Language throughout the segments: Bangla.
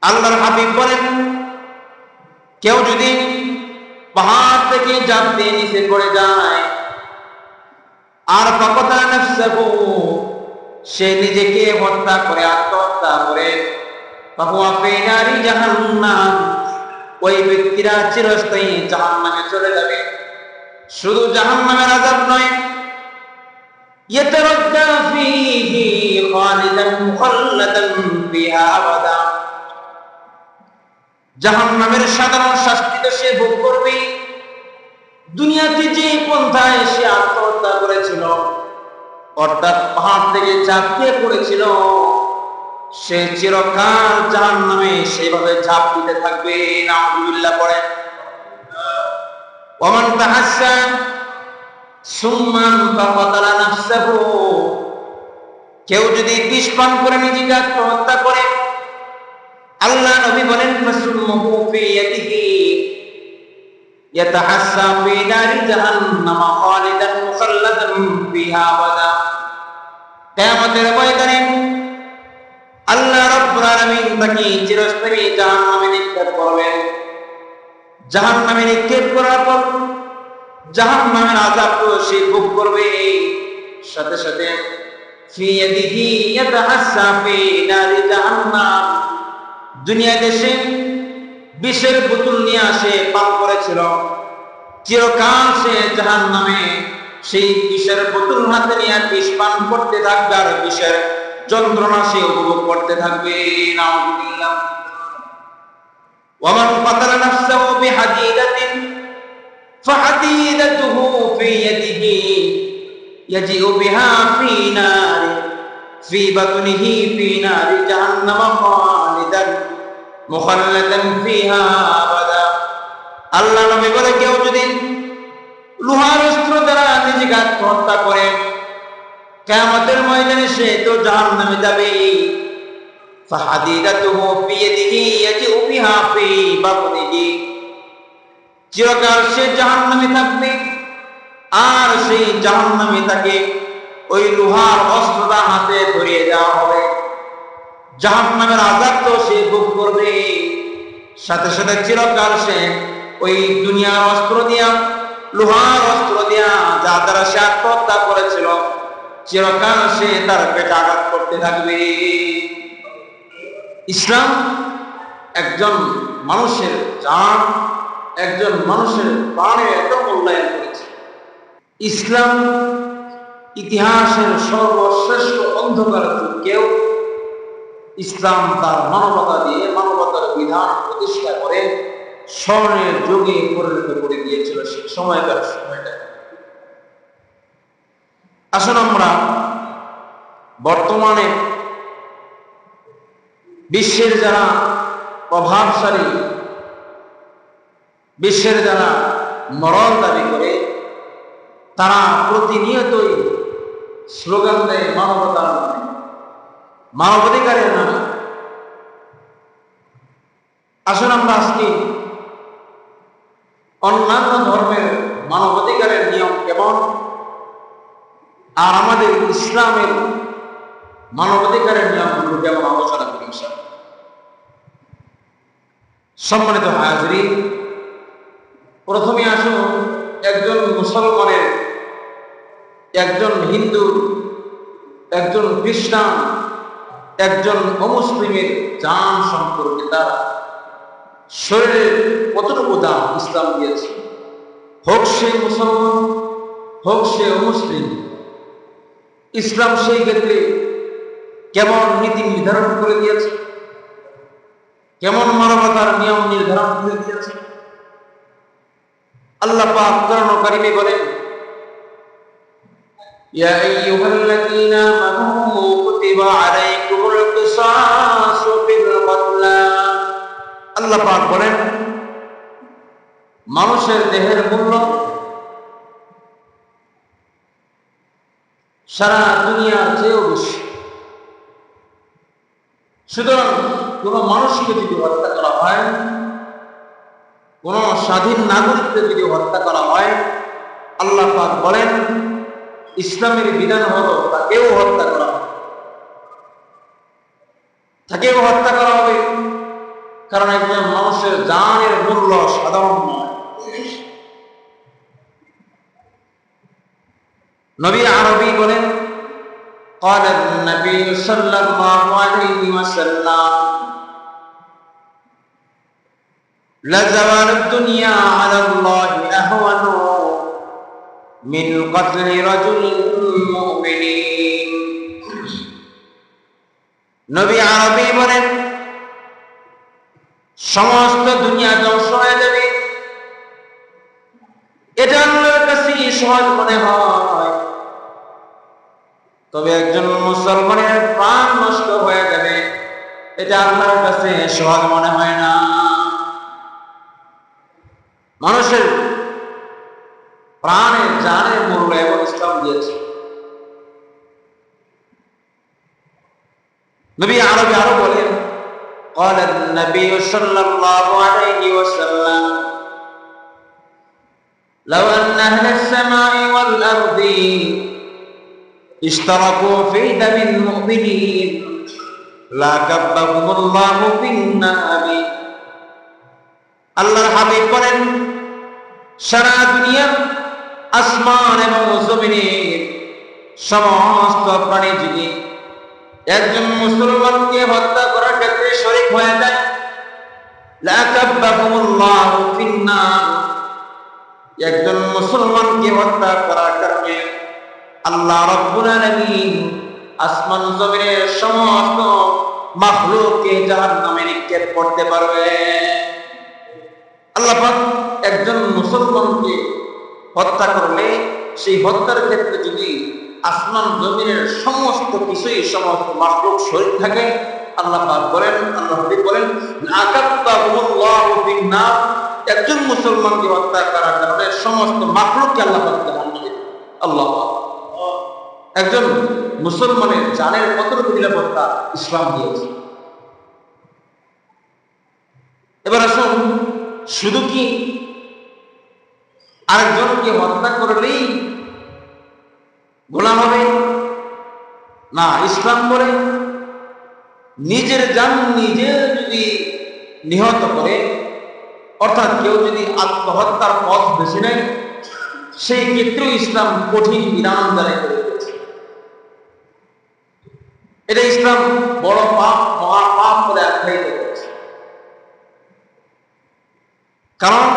আল্লাহর হাবিব বলেন, কেউ যদি পাহাড় থেকে ঝাঁপ দিয়ে নিচে পড়ে যায় আর ফাকাতা নাফসাহু, সে নিজেকে হত্যা করে, আত্মহত্যা করে, ফাহুয়া ফি নারি জাহান্নাম, ওই ব্যক্তিরা চিরস্থায়ী জাহান্নামে চলে যাবে। শুধু জাহান্নামের আযাব নয়, ইয়াতারাদ্দা ফীহি খালিদান মুখাল্লাদান ফিহা আবাদা, জাহান্নামের সাধারণ শাস্তি তো সে ভোগ করবে। দুনিয়াতে যে পন্থায় সে আত্মহত্যা করেছিল, অর্থাৎ পাহাড় থেকে ঝাঁপ দিয়ে পড়েছিল, সে চিরকাল জাহান্নামে সেভাবে ঝাঁপ দিতে থাকবে। নাউযুবিল্লাহ পড়ে। ওমান তাহাসসা সুম্মান ফাকাতালা নাফসাহু, কেউ যদি বিষ পান করে নিজেকে আত্মহত্যা করে, আল্লাহ নবী বলেন, ফাসুমহু ফি ইয়াদিহি ইয়াতাহাসসা ফি নারি জাহান্নাম খালিদান মুখাল্লাদান ফিহা আবাদা। কিয়ামতের ময়দানে আল্লাহ রাব্বুল আলামিন তাকে চিরস্থায়ী জাহান্নামে নিক্ষেপ করবেন। জাহান্নামে নিক্ষেপ করার পর জাহান্নামের আযাব তো সে ভোগ করবে, সাথে সাথে ফি ইয়াদিহি ইয়াতাহাসসা ফি নারি জাহান্নাম, দুনিয়া দেশে বিষের বোতল নিয়ে আসে পান করেছিল, চিরকাল সে জাহান্নামে সেই বিষের বোতল হাতে নিয়ে বিষ পান করতে থাকবে আর বিষের যন্ত্রণা সে উপভোগ করতে থাকবে। নাউযুবিল্লাহ। ওয়ামান কাতালা নাফসাহু বিহাদিদাতিন ফাহাদিদাতুহু ফি ইয়াদিহি ইয়াজিউ বিহা ফি নারি ফি বাতনিহি ফি নারি জাহান্নাম খালিদান মুখাল্লাদান ফিহা আবাদা। আল্লাহ নবী বলে, কেউ যদি লোহার অস্ত্র দ্বারা নিজেকে আত্মহত্যা করে, কিয়ামতের ময়দানে সে তো জাহান্নামে যাবে। ফাহাদিদাতুহু ফি ইয়াদিহি ইয়াজিউ বিহা ফি বাতনিহি, চিরকাল সে জাহান্নামে থাকবে আর সেই জাহান্নামে তাকে ওই লোহার অস্ত্রটা হাতে ধরিয়ে দেওয়া হবে। জাহান্নামের আযাব তো সে ভোগ করবে, সাথে সাথে চিরকাল সে ওই দুনিয়ার অস্ত্র দিয়া, লোহার অস্ত্র দিয়া যা দ্বারা সে আত্মহত্যা করেছিল, চিরকাল সে তার পেটে আঘাত করতে থাকবে। ইসলাম একজন মানুষের জান, একজন মানুষের প্রাণে এত মূল্যায়ন করেছে। ইসলাম ইতিহাসের সর্বশ্রেষ্ঠ অন্ধকার যুগকেও ইসলাম তার মানবতা দিয়ে, মানবতার বিধান প্রতিষ্ঠা করে স্বর্ণের যুগে পরিণত করে দিয়েছিল সে সময়টা। আসুন আমরা বর্তমানে বিশ্বের যারা প্রভাবশালী, বিশ্বের যারা মরণ দাবি করে, তারা প্রতিনিয়তই স্লোগান দেয় মানবতার নামে, মানবাধিকারের নামে। আসুন আমরা আজকে অন্যান্য ধর্মের মানবাধিকারের নিয়ম কেমন আর আমাদের ইসলামের মানবাধিকারের নিয়মগুলো কেমন আলোচনা করি। সম্মানিত হাজরিন, প্রথমে আসুন একজন মুসলমানের, একজন হিন্দু, একজন খ্রিস্টান, একজন অমুসলিমের জান সম্পর্কে, তার শরীরের কতটুকু দাম ইসলাম দিয়েছে। হোক সে মুসলমান, হোক সে অমুসলিম, ইসলাম সেই ক্ষেত্রে কেমন নীতি নির্ধারণ করে দিয়েছে, কেমন মানবতার নিয়ম নির্ধারণ করে দিয়েছে। আল্লাহ পাক কোরআন কারীমে বলেন, ইয়া আইয়ুহাল্লাযীনা আমানু কুতিবা আলাইকুমুল কিসাসু ফিল কতলা। আল্লাহ পাক বলেন, মানুষের দেহের মূল্য সারা দুনিয়ার চেয়েও বেশি। সুতরাং কোন মানুষকে যদি হত্যা করা হয়, কোন স্বাধীন নাগরিককে যদি হত্যা করা হয়, আল্লাহ পাক বলেন ইসলামের বিধান হলো তাকেও হত্যা করা হবে, তাকেও হত্যা করা হবে। কারণ একজন মানুষের জানের মূল্য সাধারণ নয়। নবী আরবি বলেন, قال النبي صلى الله عليه وسلم لزوال الدنيا على الله أهون من قتل رجل مؤمن। নবী আরবি বলেন, সমস্ত দুনিয়া ধ্বংস হয়ে যাবে, এটা আল্লাহর কাছে সহজ মনে হয়, তবে একজন মুসলমানের প্রাণ নষ্ট হয়ে যাবে এটা আল্লাহর কাছে সহজ মনে হয় না। মানুষের প্রাণের জানের মূল্য এবং ইসলাম দিয়েছে। নবী আরবি আরো বলেন, قال النبي صلى الله عليه وسلم لو أن أهل السماء والأرض اشتركوا في دم المؤمنين لكبهم الله في النار। আল্লাহর হাবিব বলেন, সারা দুনিয়া আসমান এবং জমিনের সমস্ত প্রাণী যদি একজন মুসলমানকে হত্যা করার ক্ষেত্রে শরীক হয়ে যায়, লাকাব্বাহুমুল্লাহু ফিন্নার, একজন মুসলমানকে হত্যা করার কারণে আল্লাহ রাব্বুল আলামিন আসমান জমিনের সমস্ত মাখলুককে জাহান্নামে নিক্ষেপ করতে পারবে। আল্লাহ পাক একজন মুসলমানকে হত্যা করলে সেই হত্যার ক্ষেত্রে যদি আসমান জমিনের সমস্ত কিছুই সমস্ত মাখলুক শরীক থাকে, আল্লাহ পাক বলেন, আল্লাহ নবী বলেন, লাকাব্বাহুমুল্লাহু ফিন্নার, একজন মুসলমানকে হত্যা করার কারণে সমস্ত মাখলুককে আল্লাহ পাক জাহান্নামে দিবেন। আল্লাহ পাক একজন মুসলমানের জানের কতটুকু নিরাপত্তা ইসলাম দিয়েছে। এবার আসুন, শুধু কি আরেকজনকে হত্যা করলেই গোলাম হবে? না, ইসলাম বলে নিজের জান নিজে যদি নিহত করে, অর্থাৎ কেউ যদি আত্মহত্যার পথ বেছে নেয়, সেই ক্ষেত্রেও ইসলাম কঠিন বিধান জারি করে দিয়েছে। এটা ইসলাম বড় পাপ, মহা পাপ বলে আখ্যায়িত করেছে। কারণ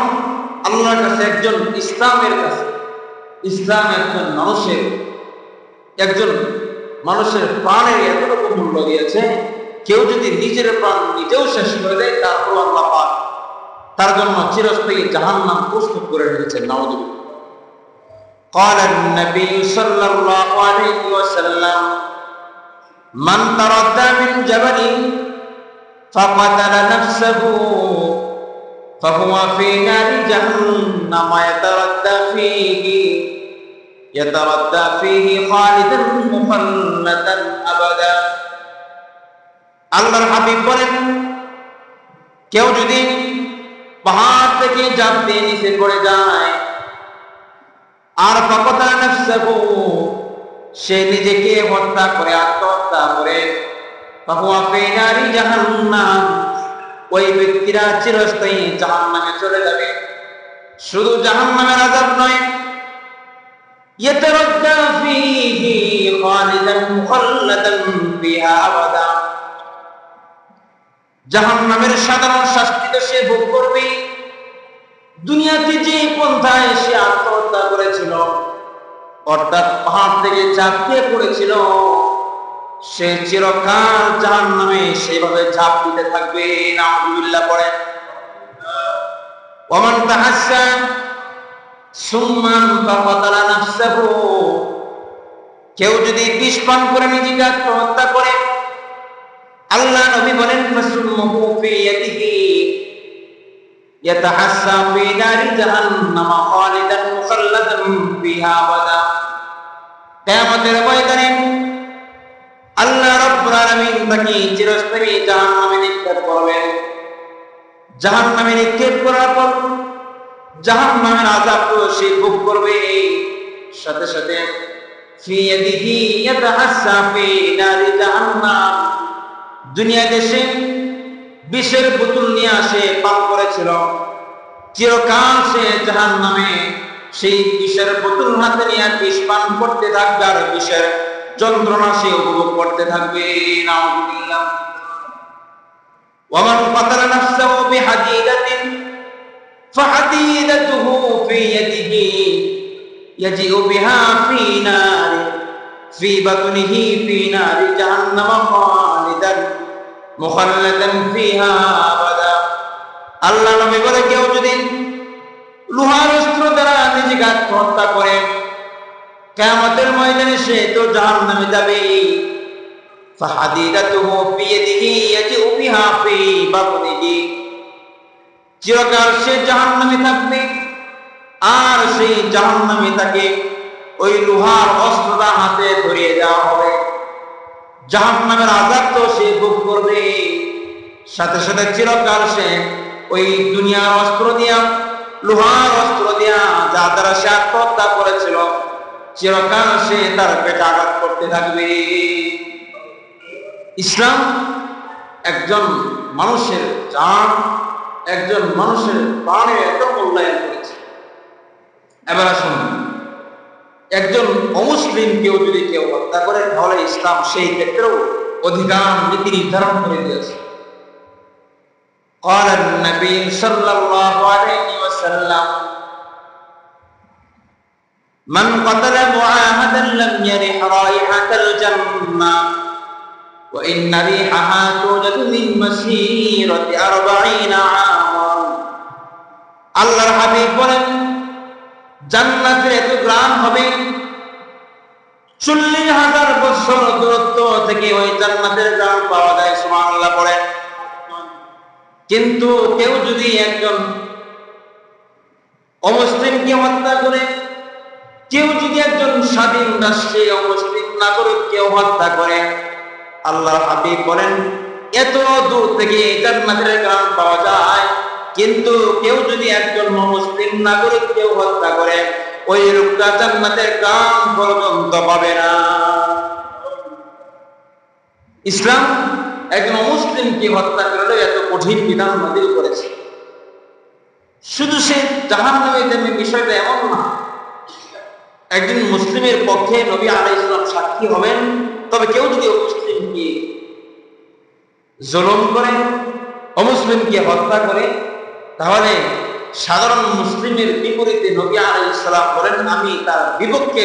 আল্লাহর কাছে ইসলামের কাছে ইসলাম একজন মানুষের প্রাণের এতটুকু মূল্য দিয়েছে, কেউ যদি নিজের প্রাণ নিজেও শেষ করে দেয়, তারপর আল্লাহ পাক তার জন্য চিরস্থায়ী জাহান্নাম প্রস্তুত করে রেখেছেন। নাউযুবিল্লাহ। قال النبي صلى الله عليه وسلم من تردى من جبل فقتل نفسه فهو في نار جهنم يتردى فيه خالدا مخلدا أبدا। আল্লাহর হাবিব বলেন, কেউ যদি পাহাড় থেকে ঝাঁপ দিয়ে নিচে পড়ে যায় আর ফাকাতালা নাফসাহু, সে নিজেকে হত্যা করে, আত্মহত্যা করে, ফাহুয়া ফি নারি জাহান্নাম, ওই ব্যক্তিরা চিরস্থায়ী জাহান্নামে চলে যাবে। শুধু জাহান্নামের আযাব নয়, ইয়াতারাদ্দা ফীহি খালিদান মুখাল্লাদান বিহা আবাদা, জাহান্নামের সাধারণ শাস্তি তো সে ভোগ করবে। দুনিয়াতে যে পন্থায় সে আত্মহত্যা করেছিল, অর্থাৎ পাহাড় থেকে ঝাঁপ দিয়ে পড়েছিল, সে চিরকাল জাহান্নামে সেভাবে ঝাঁপ দিতে থাকবে। নাউযুবিল্লাহ পড়েন। ওমান তাহাসসা সুম্মান ফাকাতালা নাফসাহু, কেউ যদি বিষ পান করে নিজেকে আত্মহত্যা করে, আল্লাহ নবী বলেন, ফাসুম্মুহু ফি ইয়াদিহি ইয়াতাহাসসা ফি নারি জাহান্নাম খালিদান মুখাল্লাদান ফিহা আবাদা। কিয়ামতের ময়দানে আল্লাহ রাব্বুল আলামিন তাকে চিরস্থায়ী জাহান্নামে নিক্ষেপ করবেন। জাহান্নামে নিক্ষেপ করার পর জাহান্নামের আযাব সে ভোগ করবে, সাথে সাথে ফি ইয়াদিহি ইয়াতাহাসসা ফি নারি জাহান্নাম, দুনিয়া দেশে বিষের বোতল নিয়ে সে পান করেছিল, চিরকাল সে জাহান্নামে সেই বিষের বোতল হাতে নিয়ে বিষ পান করতে থাকবে আর বিষের যন্ত্রণা সে উপভোগ করতে থাকবে। নাউযুবিল্লাহ। ওয়ামান কাতালা নাফসাহু বিহাদিদাতিন ফাহাদিদাতুহু ফি ইয়াদিহি ইয়াজিউ বিহা ফি নারি ফি বাতনিহি ফি নারি জাহান্নাম খালিদান মুখাল্লাদান ফিহা আবাদা। আল্লাহ নবী বলে, কেউ যদি লোহার অস্ত্র দ্বারা নিজেকে আত্মহত্যা করে, কিয়ামতের ময়দানে সে তো জাহান্নামে যাবে। ফাহাদিদাতুহু ফি ইয়াদিহি ইয়াজিউ বিহা ফি বাতনিহি, চিরকাল সে জাহান্নামে থাকবে আর সেই জাহান্নামে তাকে ওই লোহার অস্ত্রটা হাতে ধরিয়ে দেওয়া হবে। জাহান্নামের আযাব তো সে ভোগ করবে, সাথে সাথে চিরকাল সে ওই দুনিয়ার অস্ত্র দিয়া, লোহার অস্ত্র দিয়া যা দ্বারা সে আত্মহত্যা করেছিল, চিরকাল সে তার পেটে আঘাত করতে থাকবে। ইসলাম একজন মানুষের জান, একজন মানুষের প্রাণে এত মূল্যায়ন করেছে। এবার আসুন, একজন অমুসলিম কেউ যদি কেউ হত্যা করে, তাহলে ইসলাম সেই ক্ষেত্রেও অধিকার নীতি নির্ধারণ করে দিয়েছে। قال النبي صلى الله عليه وسلم من قتل معاهدا لم يرح رائحة الجنة وإن ريحها توجد من مسيرة 40 عاما। আল্লাহর হাবিব বলেন, জান্নাতের এত গ্রাম হবে, 40,000 বছর দূরত্ব থেকে ওই জান্নাতের গ্রাম পাওয়া যায়। সুবহানাল্লাহ পড়েন। কিন্তু কেউ যদি একজন অমুসলিমকে হত্যা করে, কেউ যদি একজন স্বাধীন রাষ্ট্রে অমুসলিম নাগরিককে হত্যা করে, আল্লাহর হাবিব বলেন, এত দূর থেকে জান্নাতের গ্রাম পাওয়া যায়, কিন্তু কেউ যদি একজন মুসলিম নাগরিককে হত্যা করে, ওই লোকটা জান্নাতের গ্রাম পর্যন্ত পাবে না। ইসলাম একজন মুসলিমকে হত্যা করলে এত কঠিন বিধান নাযিল করেছে। শুধু সে জাহান্নামে যাবে বিষয়টা এমন না। একজন মুসলিমের পক্ষে নবী আলাইহিস সালাম সাক্ষী হবেন, তবে কেউ যদি মুসলিমকে জুলুম করে, অমুসলিমকে হত্যা করে, তাহলে সাধারণ মুসলিমের বিপরীতে নবী আলাইহিস সালাম বলেন, আমি তার বিপক্ষে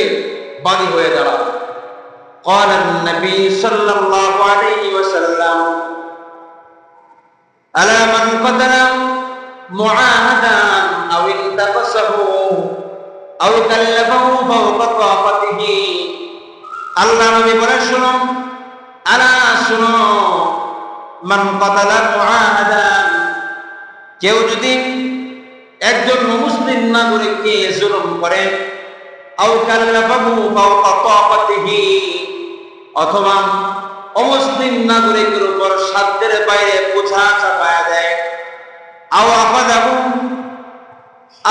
বাদী হয়ে দাঁড়াবো। قال النبي صلى الله عليه وسلم ألا من قتل معاهدا أو انتقصه أو كلفه فوق طاقته। আল্লাহ নবী বলেন, শুনো, আলা শুনো, মান কাতালা মুআহাদান, কেউ যদি একজন মুসলিম নাগরিককে জুলুম করে, আও কাল্লাফাহু ফাওকা তাকাতিহি, অথবা অমুসলিম নাগরিকের উপর সাধ্যের বাইরে বোঝা চাপায়া দেয়,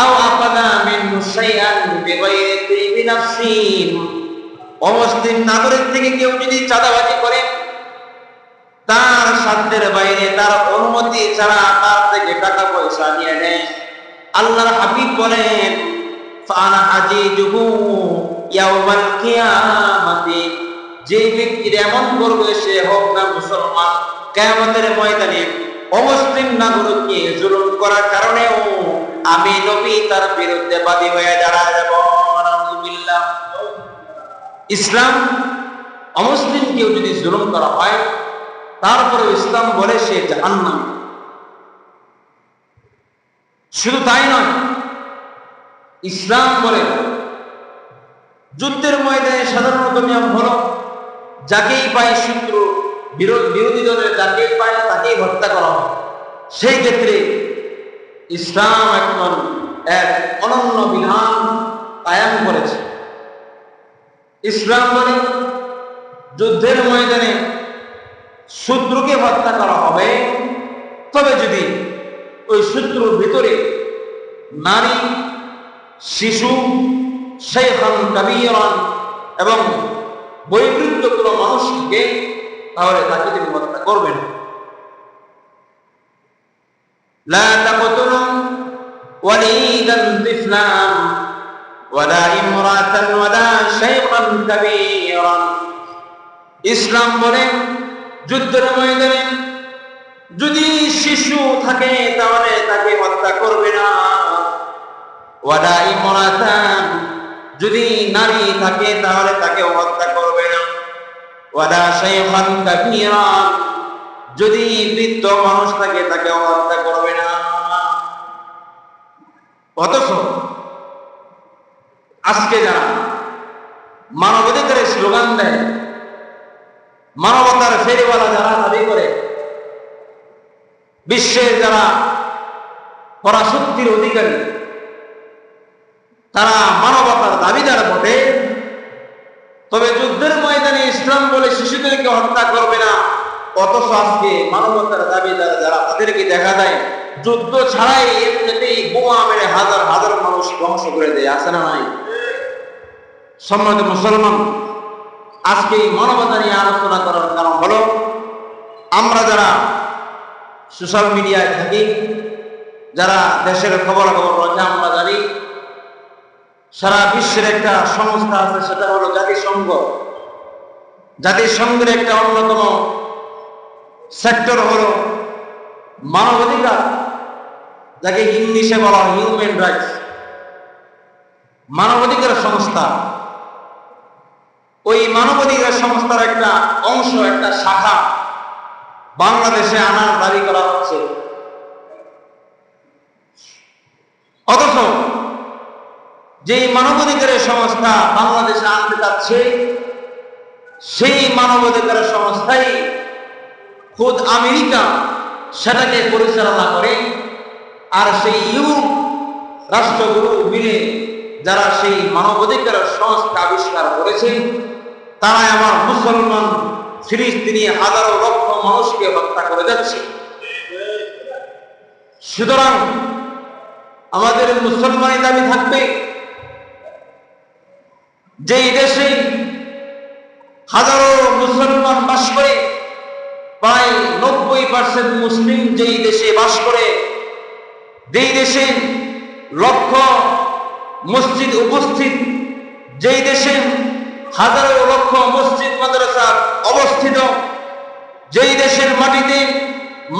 আও আফাদা মিনহু শাইআন বিগাইরি তিবি নাফসিন, অমুসলিম নাগরিক থেকে কেউ যদি চাঁদাবাজি করে, তার সাধ্যের বাইরে, তার অনুমতি ছাড়া তার থেকে টাকা পয়সা নিয়ে নেয়, আল্লাহর হাবিব বলেন, ফানা হাজিজুহু ইয়াউমাল কিয়ামাতি, যে ব্যক্তির এমন করবে, সে হোক না মুসলমান, কিয়ামতের ময়দানে অমুসলিম নাগরিককে জুলুম করার কারণেও আমি নবী তার বিরুদ্ধে বাদী হয়ে দাঁড়ায় যাব। নাউযুবিল্লাহ। ইসলাম অমুসলিমকেও যদি জুলুম করা হয়, তারপরে ইসলাম বলে সে জাহান্নামী। শুধু তাই নয়, ইসলাম বলে যুদ্ধের ময়দানে সাধারণত নিয়ম হলো, যাকেই পায় শত্রু বিরোধী দলের যাকেই পায় তাকেই হত্যা করা হয়। সেই ক্ষেত্রে ইসলাম এখন এক অনন্য বিধান কায়েম করেছে। ইসলাম বলে যুদ্ধের ময়দানে শত্রুকে হত্যা করা হবে, তবে যদি ওই শত্রুর ভিতরে নারী, শিশু, শাইখান কাবীরান এবং বয়োবৃদ্ধ কোনো মানুষ থাকে, তাহলে তাকে তিনি হত্যা করবেন। লা তাকতুলু ওয়ালিদান তিফলান ওয়ালা ইমরাতান ওয়ালা শাইখান কাবীরান। ইসলাম বলে যুদ্ধের ময়দানে যদি শিশু থাকে তাহলে তাকে হত্যা করবে না। ওয়ালা ইমরাতান, যদি নারী থাকে তাহলে তাকে হত্যা করবে না। ওয়ালা শাইখান কাবীরান, যদি বৃদ্ধ মানুষ থাকে তাকে হত্যা করবে না। অথচ আজকে যারা মানবাধিকারের স্লোগান দেয়, মানবতার ফেরিওয়ালা যারা দাবি করে, বিশ্বের যারা পরাশক্তির অধিকারী, তারা মানবতার দাবিদার বটে, তবে যুদ্ধের ময়দানে ইসলাম বলে শিশুদেরকে হত্যা করবে না। অথচ আজকে মানবতার দাবিদার যারা, তাদেরকে দেখা যায় যুদ্ধ ছাড়াই এমনিতেই বোমা মেরে হাজার হাজার মানুষ ধ্বংস করে দেয়। আছে না নাই? সম্মানিত মুসলমান, আজকে এই মানবতা নিয়ে আলোচনা করার কারণ হলো, আমরা যারা সোশ্যাল মিডিয়ায় থাকি, যারা দেশের খবরাখবর রয়েছে, আমরা জানি সারা বিশ্বের একটা সংস্থা আছে, সেটা হলো জাতিসংঘ। জাতিসংঘের একটা অন্যতম সেক্টর হলো মানবাধিকার, যাকে ইংলিশে বলা হয় হিউম্যান রাইটস। মানবাধিকার সংস্থা, ওই মানবাধিকার সংস্থার একটা অংশ, একটা শাখা বাংলাদেশে আনার দাবি করা হচ্ছে। অথচ যেই মানবাধিকারের সংস্থা বাংলাদেশে আনতে যাচ্ছে, সেই মানবাধিকারের সংস্থাই খোদ আমেরিকা সেটাকে পরিচালনা করে। আর সেই ইউরোপ রাষ্ট্রগুলো মিলে যারা সেই মানবাধিকারের সংস্থা আবিষ্কার করেছে, তারাই আমার মুসলমান ফিলিস্তিনি হাজারো লক্ষ মানুষকে হত্যা করে যাচ্ছে। সুতরাং আমাদের মুসলমানের দাবি থাকবে, যেই দেশে হাজারো মুসলমান বাস করে, প্রায় 90% মুসলিম যেই দেশে বাস করে, যেই দেশে লক্ষ মসজিদ উপস্থিত, যেই দেশে হাজারো লক্ষ মসজিদ মাদ্রাসা অবস্থিত, যেই দেশের মাটিতে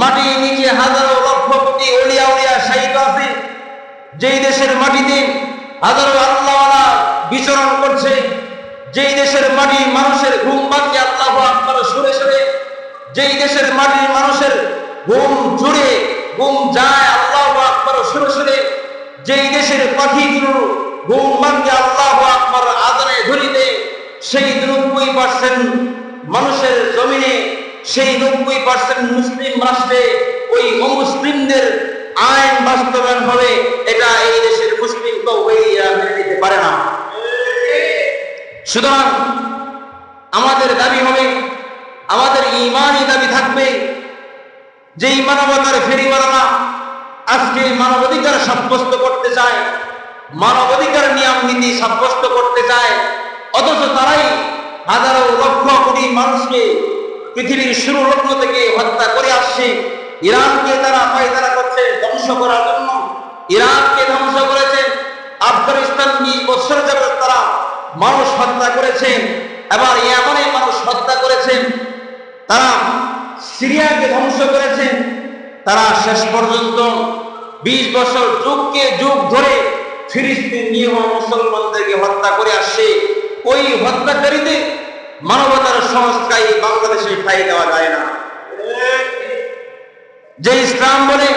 মাটির নিচে হাজারো লক্ষ কোটি ওলিয়া উলিয়া শাহিদ আছে, যেই দেশের মাটিতে হাজারো আল্লাহওয়ালা বিচরণ করছে, যেই দেশের মাটির মানুষের ঘুম ভাঙে আল্লাহু আকবার সুরে সুরে, যেই দেশের মাটির মানুষের ঘুম জুড়ে ঘুম যায় আল্লাহু আকবার সুরে সুরে, যেই দেশের পাখিগুলো ঘুম ভাঙে আল্লাহু আকবার আযানে ধ্বনিতে, সেই 90% মানুষের জমিনে, সেই 90% মুসলিম রাষ্ট্রে ওই অমুসলিমদের আইন বাস্তবায়ন হবে, এটা এই দেশের মুসলিম কেউ মেনে নিতে পারে না। সুতরাং আমাদের দাবি হবে, আমাদের ঈমানি দাবি থাকবে, যেই মানবতার ফেরিওয়ালারা আজকে মানবাধিকার সাব্যস্ত করতে চায়, মানবাধিকার নিয়ম নীতি সাব্যস্ত করতে চায়, অথচ তারাই হাজারো লক্ষ কোটি মানুষকে পৃথিবীর শুরু লগ্ন থেকে হত্যা করে আসছে। ইরানকে তারা পায়তারা করছে ধ্বংস করার জন্য, ইরাককে ধ্বংস করেছে, আফগানিস্তান 20 বছর যাবত তারা মানুষ হত্যা করেছে, এবার ইয়ামানে মানুষ হত্যা করেছে, তারা সিরিয়াকে ধ্বংস করেছে, তারা শেষ পর্যন্ত 20 বছর যুগকে যুগ ধরে ফিলিস্তিন নিরীহ মুসলমানদেরকে হত্যা করে আসছে। ওই হত্যাকারীদের মানবতার সংস্কারে বাংলাদেশে ঠাঁই দেওয়া যায় না। যে ইসলাম বলে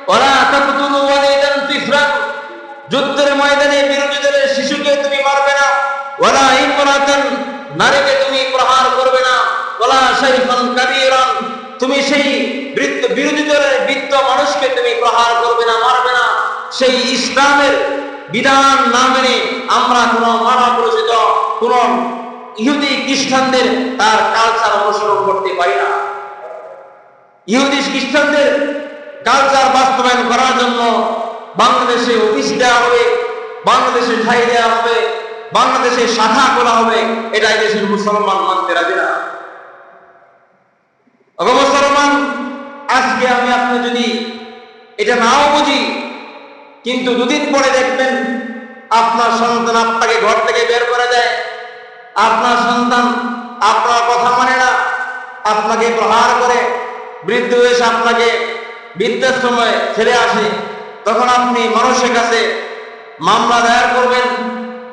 ওয়ালা তাকতুলু ওয়ালিদান তিফলান, যুদ্ধের ময়দানে বিরোধী দলের শিশুকে তুমি মারবে না, ওয়ালা ইমরাতান, নারীকে তুমি প্রহার করবে না, ওয়ালা শাইখান কাবীরান, তুমি সেই বিরোধী দলের বৃদ্ধ মানুষকে তুমি প্রহার করবে না, মারবে না। সেই ইসলামের বিধান না মেনে আমরা কোন মানব রচিত কোন ইহুদি খ্রিস্টানদের তার কালচার অনুসরণ করতে পারি না। ইহুদি খ্রিস্টানদের কালচার বাস্তবায়ন করার জন্য বাংলাদেশে অফিস দেওয়া হবে, বাংলাদেশে ঠাঁই দেওয়া হবে, বাংলাদেশে শাখা খোলা হবে, এটাই দেশের মুসলমান মানতে রাজি না। মুসলমান, আজকে আমি আপনি যদি এটা নাও বুঝি, কিন্তু দুদিন পরে দেখবেন আপনার সন্তান আপনাকে ঘর থেকে বের করে দেয়, আপনার সন্তান আপনার কথা মানে না, আপনাকে প্রহার করে, বৃদ্ধ এসে আপনাকে বৃদ্ধাশ্রমে ফেলে আসে। তখন আপনি মানুষের কাছে মামলা দায়ের করবেন,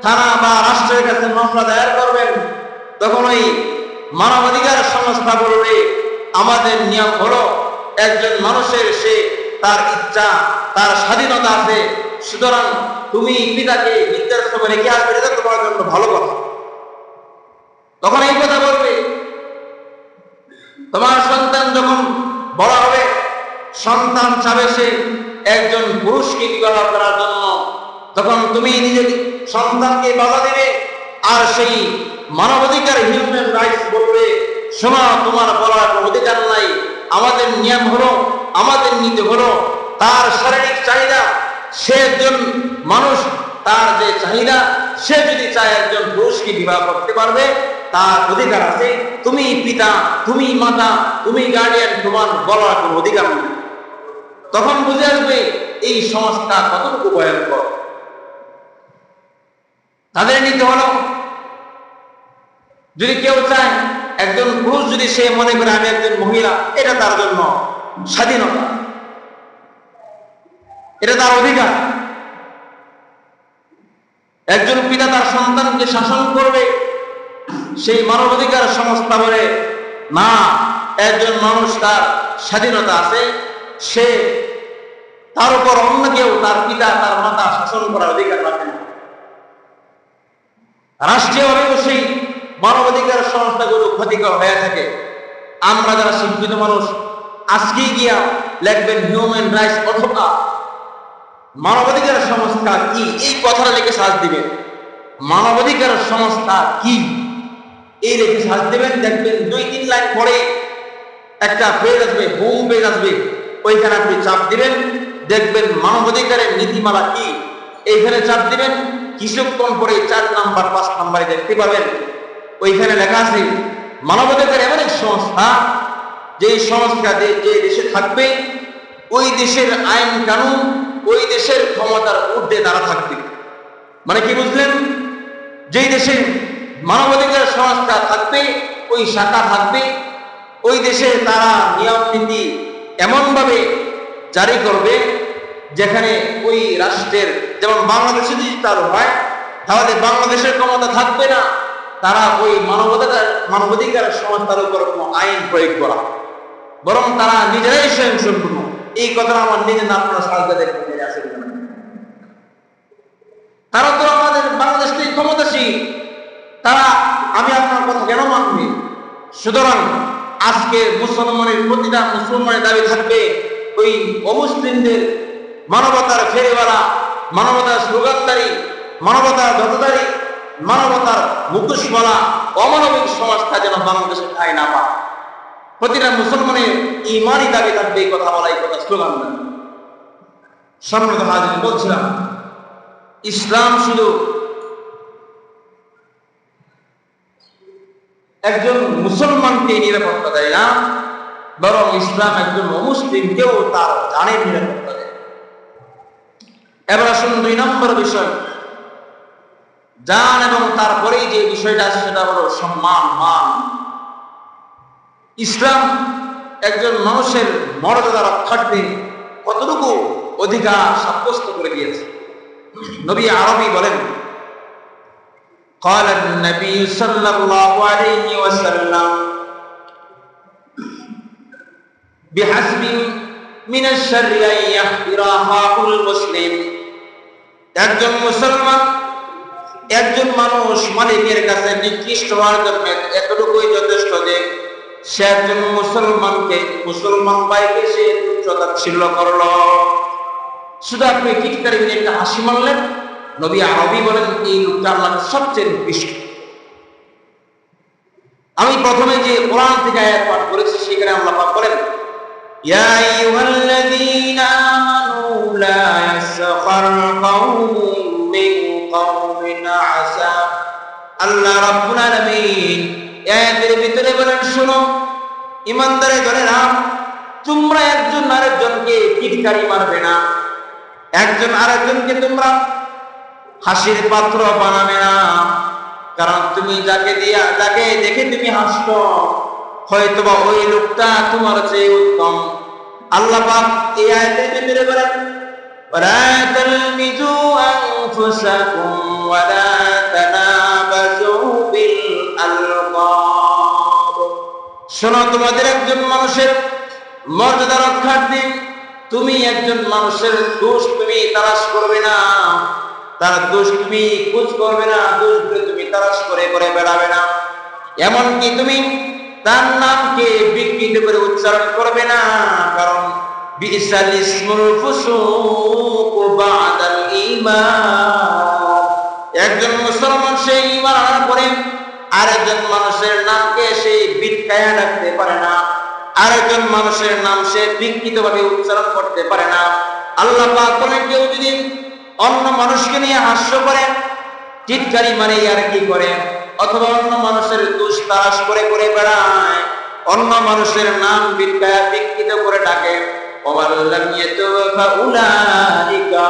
থানা বা রাষ্ট্রের কাছে মামলা দায়ের করবেন। তখন ওই মানবাধিকার সংস্থা বলবে আমাদের নিয়ম হলো একজন মানুষের সে তার ইচ্ছা, তার স্বাধীনতা আছে, সুতরাং তুমি পিতাকে বৃদ্ধাশ্রমে রেখে আসবে, এটা তোমার জন্য ভালো কথা। তখন এই কথা বলবে। তোমার সন্তান যখন বড় হবে, সন্তান চাবে সে একজন পুরুষকে বিবাহ করার জন্য, তখন তুমি নিজের সন্তানকে বাধা দেবে, আর সেই মানবাধিকার হিউম্যান রাইটস বলবে শোনো, তোমার বলার অধিকার নাই, আমাদের নিয়ম হলো, আমাদের নীতি হলো তার শারীরিক চাহিদা, সে একজন মানুষ, তার যে চাহিদা, সে যদি চায় একজন পুরুষকে বিবাহ করতে পারবে, তার অধিকার আছে। তুমি পিতা, তুমি মাতা, তুমি গার্ডিয়ান, তোমার বলার কোনো অধিকার নেই। তখন বুঝে আসবে এই সমাজটা কতটুকু ভয়ঙ্কর। তাদের নিতে হলো, যদি কেউ চায় একজন পুরুষ যদি সে মনে করে আমি একজন মহিলা, এটা তার জন্য স্বাধীনতা, এটা তার অধিকার। একজন পিতা তার সন্তানকে শাসন করবে, সেই মানবাধিকার সংস্থা বলে না, একজন মানুষ তার স্বাধীনতা আছে, সে তার উপর অন্য কেউ, তার পিতা তার মাতা শাসন করার অধিকার রাখে না। রাষ্ট্রীয়ভাবেও সেই মানবাধিকার সংস্থাগুলো ক্ষতিকর হয়ে থাকে। আমরা যারা শিক্ষিত মানুষ, আজকেই গিয়া লিখবেন হিউম্যান রাইটস অথবা মানবাধিকার সংস্থা কি, এই কথাটা লিখে সার্চ দিবেন, মানবাধিকার সংস্থা কি এই লিখে সার্চ দিবেন, দেখবেন 2-3 লাইন পরে একটা পেজ আসবে, হোম পেজ আসবে, ওইখানে আপনি চাপ দিবেন, দেখবেন মানবাধিকারের নীতিমালা কি, এইখানে চাপ দিবেন, কিছুক্ষণ পরে 4 নাম্বার 5 নাম্বারে দেখতে পাবেন ওইখানে লেখা আছে মানবাধিকার এমন এক সংস্থা, যে সংস্থা যে দেশে থাকবে ওই দেশের আইন কানুন, ওই দেশের ক্ষমতার ঊর্ধ্বে তারা থাকবে। মানে কি বুঝলেন? যেই দেশে মানবাধিকার সংস্থা থাকবে, ওই শাখা থাকবে, ওই দেশে তারা নিয়ম নীতি এমন ভাবে জারি করবে যেখানে ওই রাষ্ট্রের, যেমন বাংলাদেশে যদি তার হয়, তাহলে বাংলাদেশের ক্ষমতা থাকবে না তারা ওই মানবাধিকার সংস্থার উপর কোনো আইন প্রয়োগ করা, বরং তারা নিজেরাই স্বয়ংসম্পূর্ণ। এই কথা আমার নিজের না, আপনারা সাহায্য দেখবেন আছে। তারা তো আমাদের বাংলাদেশকে ক্ষমতাশীল, তারা আমি আপনার কথা কেন মানবে? সুতরাং আজকে মুসলমানের প্রতিটা মুসলমানের দাবি থাকবে ওই অমুসলিমদের মানবতার ফেরিওয়ালা, মানবতার স্লোগানদারী, মানবতার যতদারী, মানবতার মুখোশওয়ালা অমানবিক সমাজটা যেন বাংলাদেশে ঠাঁই না পায়। প্রতিটা মুসলমানের ইমানই দাবি থাকবে এই কথা বলা, এই কথা স্লোগান দেন। সম্মানিত হাজির, বলছিলাম ইসলাম শুধু একজন মুসলমানকে নিরাপত্তা দেয় না, বরং ইসলাম একজন অমুসলিমকেও তার জানের নিরাপত্তা দেয়। এবার আসুন 2 নম্বর বিষয়, জান এবং তারপরেই যে বিষয়টা আছে সেটা হলো সম্মান, মান। ইসলাম একজন মানুষের মর্যাদা রক্ষার্থে কতটুকু অধিকার সাব্যস্ত করে দিয়েছে। নবী আরবি বলেন, قال النبي صلى الله عليه وسلم بحسب من الشر أن يحقر أخاه المسلم। একজন মুসলমান, একজন মানুষ মালিকের কাছে নিকৃষ্ট হওয়ার জন্য এতটুকুই যথেষ্ট যে সে একজন মুসলমান ভাইকে সে তুচ্ছ-তাচ্ছিল্য করলো। শুধু আপনি টিটকারি দিয়ে একটা হাসি মারলেন, নবী আরবি বলেন এই লোকটা আল্লাহর সবচেয়ে নিকৃষ্ট। আমি প্রথমে যে কোরআন থেকে আয়াত পাঠ করেছি সেখানে আল্লাহ পাক বলেন, ইয়া আইয়ুহাল্লাযীনা আমানু লা ইয়াসখার কওমুম মিন কওমিন আসা। আল্লাহ রাব্বুল আলামিন আয়াতের ভিতরে বলেন, শোনো ইমানদারে ধরে না, তোমরা একজন আরেকজনকে টিটকারি মারবে না, একজন আরেকজনকে তোমরা হাসির পাত্র বানাবে না। কারণ তুমি যাকে দেখে তুমি হাসছো, হয়তোবা ওই লোকটা তোমার চেয়ে উত্তম। আল্লাহ পাক এই আয়াতের ভিতরে বলেন, ওয়ালা তালমিজু আনফুসাকুম ওয়ালা তানাবাজু বিল আলকাব। শোনো, তোমাদের একজন মানুষের মর্যাদা রক্ষার্থে তুমি একজন মানুষের দোষ তুমি তালাশ করবে না, তার দোষ তুমি খোঁজ করবে না, দোষগুলো তুমি তালাশ করে করে বেড়াবে না। এমনকি তুমি তার নামকে বিকৃত করে উচ্চারণ করবে না, কারণ বিসাল ইসমুল ফুসুক বাদাল ঈমান। একজন মুসলমান সে ঈমান আনার পরে আরেকজন মানুষের নামকে সে বিটকায়া রাখতে পারে না, আরেকজন মানুষের নাম সে বিকৃতভাবে উচ্চারণ করতে পারে না। আল্লাহ পাক বলেন, কেউ যদি অন্য মানুষকে নিয়ে হাস্য করে, টিটকারি মানে আর কি করে, অথবা অন্য মানুষের দোষ তালাশ করে করে বেড়ায়, অন্য মানুষের নাম বিকৃত করে ডাকে, ওয়াল্লাম ইয়াতুবা উলাইকা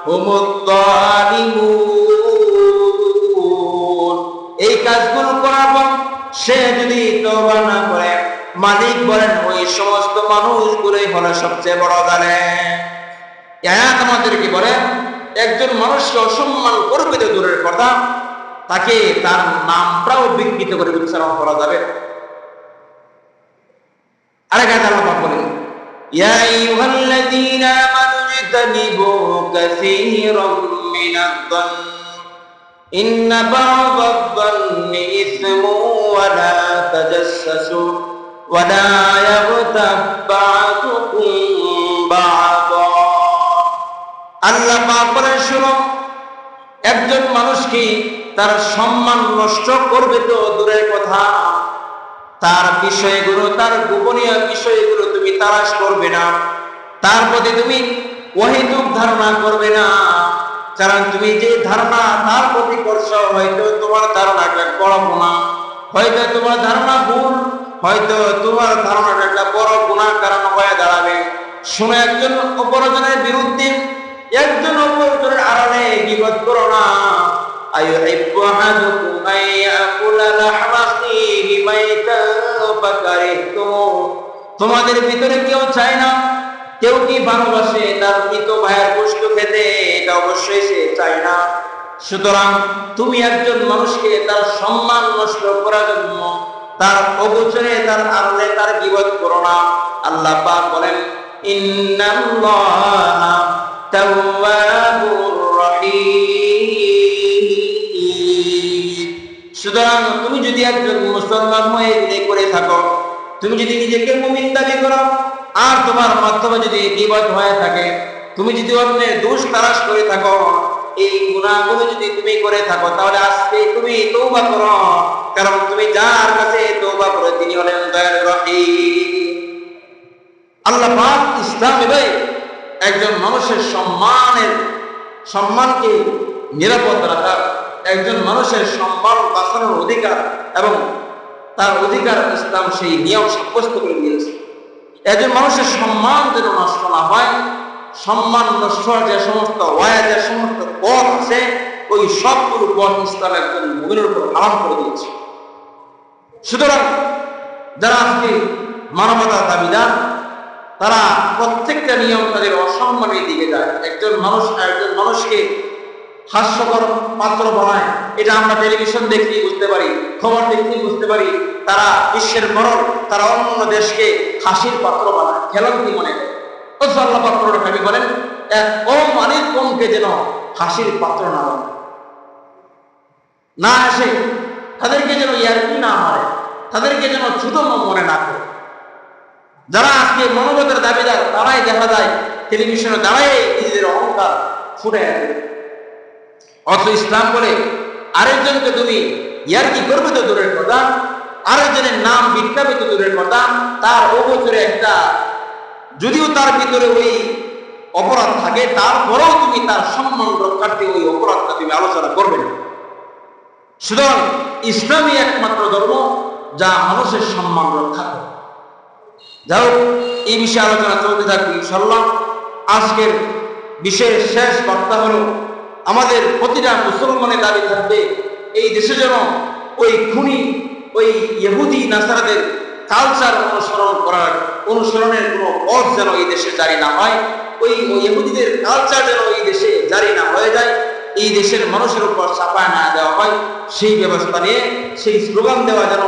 হুমুদ যালিমুন। এই কাজগুলো করার পর সে যদি তওবা না করে, মালিক বলেন ওই সমস্ত মানুষগুলোই হলো সবচেয়ে বড় জালেম। আয়াত আমাদেরকে বলে, একজন মানুষকে অসম্মান করবে তো দূরের কথা, তাকে তার নামটাও বিকৃত করে উচ্চারণ করা যাবে। আরেক আয়াত আল্লাহ পাক বলেন, ইয়া আইয়ুহাল্লাযীনা আমানু ইজতানিবু কাসীরাম মিনাদ-দন্ন ইন্না বা'দাদ-দন্নি ইসমুন ওয়া লা তাজাসসু ওয়া লা ইয়াগতাব বা'দুকুম বা'দা। আল্লাহ পাক বলেন, শোনো, একজন মানুষকে তার সম্মান নষ্ট করবে তো দূরের কথা, তার বিষয়গুলো, তার গোপনীয় বিষয়গুলো তুমি তালাশ করবে না, তার প্রতি তুমি অহেতুক ধারণা করবে না। কারণ তুমি যে ধারণা তার প্রতি করছো, হয়তো তোমার ধারণাটা কল্পনা, হয়তো তোমার ধারণা ভুল, হয়তো তোমার ধারণাটা একটা বড় গুনার কারণ হয়ে দাঁড়াবে। শুনে, একজন অপরজনের বিরুদ্ধে, একজন অপরজনের আড়ালে গীবত করো না। আইয়ুহিব্বু আহাদুকুম আইয়াকুলা লাহমা আখিহি মাইতান ফাকারিহতুম। তোমাদের ভিতরে কেউ চায় না, কেউ কি ভালোবাসে তার মৃত ভাইয়ের গোশত খেতে? এটা অবশ্যই সে চায় না। সুতরাং তুমি একজন মানুষকে তার সম্মান নষ্ট করার জন্য তার অগোচরে, তার আড়ালে তার গীবত করো না। আল্লাহ পাক বলেন, ইন্নাল্লাহা তাওয়াবুর রহিম। সুতরাং তুমি যদি একজন মুসলমান হয়ে এগুলি করে থাকো, তুমি যদি নিজেকে মুমিন দাবি করো, আর তোমার মাধ্যমে যদি গীবত হয়ে থাকে, তুমি যদি অন্যের দোষ তালাশ করে থাকো, এই গুনাহগুলো যদি তুমি করে থাকো, তাহলে আজকে তুমি তওবা করো, কারণ তুমি যার কাছে তওবা করো তিনি হলেন দয়ালু রহিম। আল্লাহ পাক ইসলামে ভাই একজন মানুষের সম্মানকে নিরাপদ রাখার, একজন মানুষের সম্মান বাঁচানোর অধিকার এবং তার অধিকার ইসলাম সেই নিয়ম সাব্যস্ত করে দিয়েছে। একজন মানুষের সম্মান যেন নষ্ট না হয়, সম্মান নষ্ট যে সমস্ত যে সমস্ত পথ আছে, ওই সবগুলো পথ ইসলাম একজন মুমিনের উপর হারাম করে দিয়েছে। সুতরাং যারা আজকে মানবতার দাবিদার, তারা প্রত্যেকটা নিয়ম তাদের অসম্মানের দিকে যায়। একজন মানুষকে হাস্যকর পাত্র বানায়, এটা আমরা টেলিভিশন দেখলেই বুঝতে পারি, খবর দেখলেই বুঝতে পারি। তারা বিশ্বের বড়, তারা অন্য দেশকে হাসির পাত্র বানায়, খেলান্তি মনে করে। আল্লাহ পাক নবী বলেন, এক অমানিক কমকে যেন হাসির পাত্র না আসে, তাদেরকে যেন ইয়ারকি না মারে, তাদেরকে যেন ছোট মনে না করে। যারা আজকে মানবতার দাবিদার, তারাই দেখা যায় টেলিভিশনে দাঁড়ায় নিজেদের অহংকার ফুটে আসে। অথচ ইসলাম বলে, আরেকজনকে তুমি ইয়ারকি করবে তো দূরের কথা, আরেকজনের নাম বিখ্যাপিত দূরের কথা, তার অগোচরে একটা, যদিও তার ভিতরে ওই অপরাধ থাকে, তারপরেও তুমি তার সম্মান রক্ষার্থে ওই অপরাধটা তুমি আলোচনা করবে না। সুতরাং ইসলামই একমাত্র ধর্ম যা মানুষের সম্মান রক্ষা করে। যাও, এই বিষয়ে আলোচনা চলতে থাকবে ইনশাআল্লাহ। আজকের বিশেষ শেষ বার্তা হলো, আমাদের প্রতিটা মুসলমানের দাবি থাকবে এই দেশে যেন ওই খুনি, ওই ইহুদি নাসারাদের কালচার অনুসরণের কোনো পথ যেন এই দেশে জারি না হয়, ওই ইহুদিদের কালচার যেন এই দেশে জারি না হয়ে যায়, এই দেশের মানুষের উপর চাপায় না দেওয়া হয়, সেই ব্যবস্থা নিয়ে সেই স্লোগান দেওয়া যেন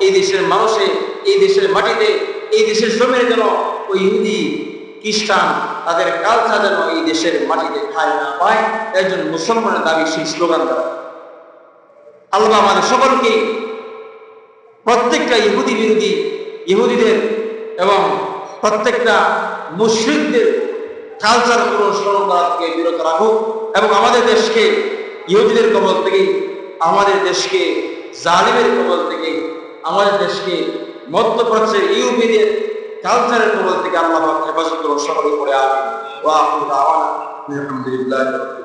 এই দেশের মানুষে, এই দেশের মাটিতে, এই দেশের জমিনে যেন ওই ইহুদি খ্রিস্টান তাদের কালচার যেন এই দেশের মাটিতে ঠাঁই না পায়, একজন মুসলমানের দাবি সেই স্লোগান দেওয়া। আল্লাহ আমাদের সকলকে প্রত্যেকটা ইহুদি বিরোধী, ইহুদিদের এবং প্রত্যেকটা মুশরিকদের কালচার অনুসরণ করা থেকে বিরত রাখুক, এবং আমাদের দেশকে ইহুদিদের কবল থেকে, আমাদের দেশকে জালিমের কবল থেকে, আমাদের দেশকে মধ্যপ্রাচ্যের ইউরোপীয়দের কালচারের কবল থেকে আল্লাহ হেফাজত করুন সকলে করে। আমিন। ওয়া আখিরু দাওয়ানা আলহামদুলিল্লাহি।